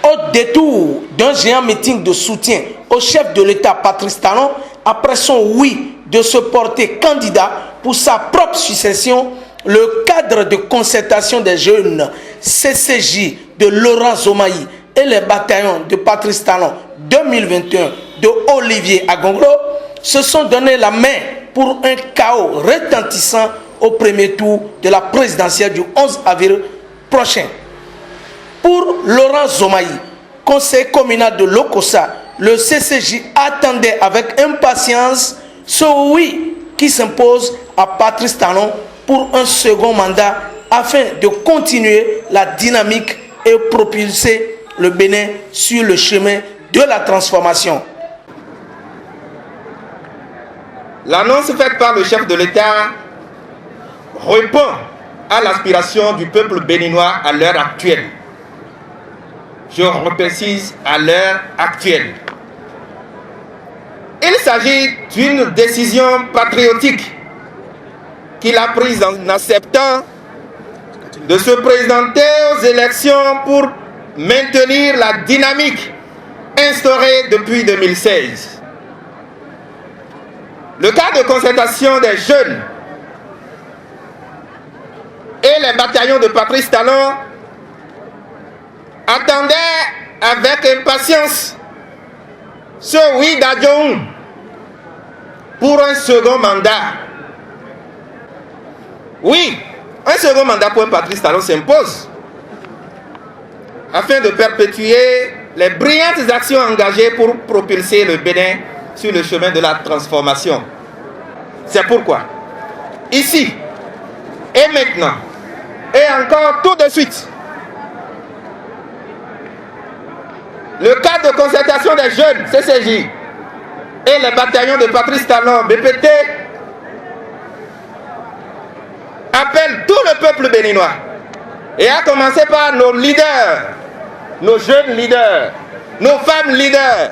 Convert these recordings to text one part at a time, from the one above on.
Au détour d'un géant meeting de soutien au chef de l'État Patrice Talon, après son oui de se porter candidat pour sa propre succession, le cadre de concertation des jeunes CCJ de Laurent Zomaï et les bataillons de Patrice Talon 2021 de Olivier Agonglo se sont donné la main pour un chaos retentissant au premier tour de la présidentielle du 11 avril prochain. Pour Laurent Zomaï, conseiller communal de Lokossa, le CCJ attendait avec impatience ce oui qui s'impose à Patrice Talon pour un second mandat afin de continuer la dynamique et propulser le Bénin sur le chemin de la transformation. L'annonce faite par le chef de l'État répond à l'aspiration du peuple béninois à l'heure actuelle. Je reprécise, à l'heure actuelle. Il s'agit d'une décision patriotique qu'il a prise en acceptant de se présenter aux élections pour maintenir la dynamique instaurée depuis 2016. Le cadre de concertation des jeunes et les bataillons de Patrice Talon attendaient avec impatience ce oui d'Adjoun pour un second mandat. Oui, un second mandat pour un Patrice Talon s'impose afin de perpétuer les brillantes actions engagées pour propulser le Bénin sur le chemin de la transformation. C'est pourquoi, ici et maintenant, et encore tout de suite, le cadre de concertation des jeunes CCJ et les bataillons de Patrice Talon BPT appellent tout le peuple béninois, et à commencer par nos leaders, nos jeunes leaders, nos femmes leaders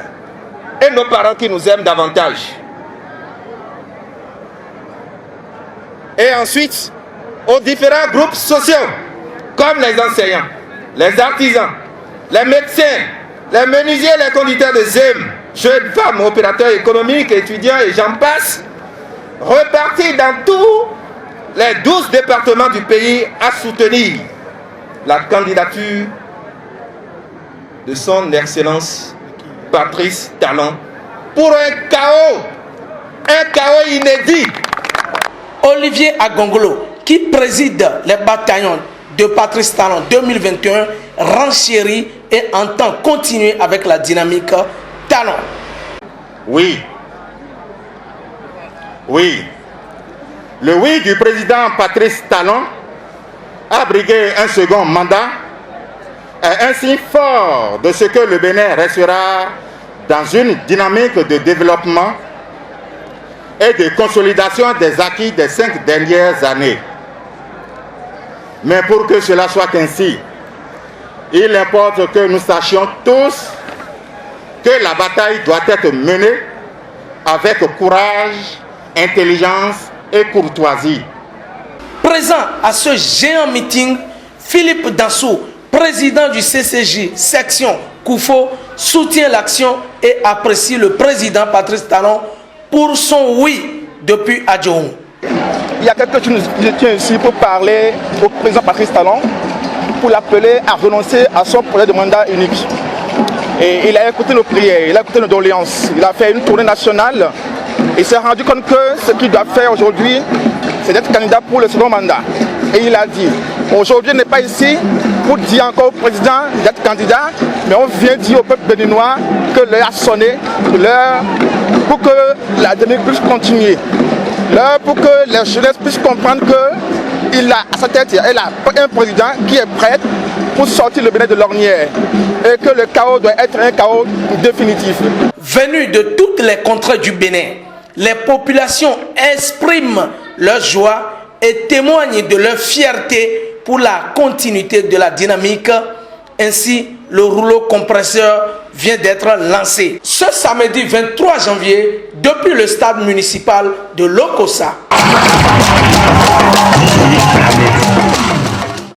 et nos parents qui nous aiment davantage. Et ensuite, aux différents groupes sociaux, comme les enseignants, les artisans, les médecins, les menuisiers, les conducteurs de ZEM, jeunes femmes, opérateurs économiques, étudiants et j'en passe, repartis dans tous les 12 départements du pays à soutenir la candidature de son Excellence Patrice Talon pour un chaos inédit. Olivier Agonglo, qui préside les bataillons de Patrice Talon 2021, renchérit et entend continuer avec la dynamique Talon. Oui. Le oui du président Patrice Talon à briguer un second mandat est un signe fort de ce que le Bénin restera dans une dynamique de développement et de consolidation des acquis des 5 dernières années. Mais pour que cela soit ainsi, il importe que nous sachions tous que la bataille doit être menée avec courage, intelligence et courtoisie. Présent à ce géant meeting, Philippe Dansou, président du CCJ section Koufo, soutient l'action et apprécie le président Patrice Talon pour son oui depuis Adjoun. Il y a quelques jours, je tiens ici pour parler au président Patrice Talon, pour l'appeler à renoncer à son projet de mandat unique. Et il a écouté nos prières, il a écouté nos doléances, il a fait une tournée nationale. Il s'est rendu compte que ce qu'il doit faire aujourd'hui, c'est d'être candidat pour le second mandat. Et il a dit, aujourd'hui on n'est pas ici pour dire encore au président d'être candidat, mais on vient dire au peuple béninois que l'heure a sonné, l'heure pour que la dynamique puisse continuer, l'heure pour que les jeunesses puissent comprendre qu'il a à sa tête, elle a un président qui est prêt pour sortir le Bénin de l'ornière et que le chaos doit être un chaos définitif. Venus de toutes les contrées du Bénin, les populations expriment leur joie et témoignent de leur fierté pour la continuité de la dynamique. Ainsi, le rouleau compresseur vient d'être lancé ce samedi 23 janvier depuis le stade municipal de Lokossa.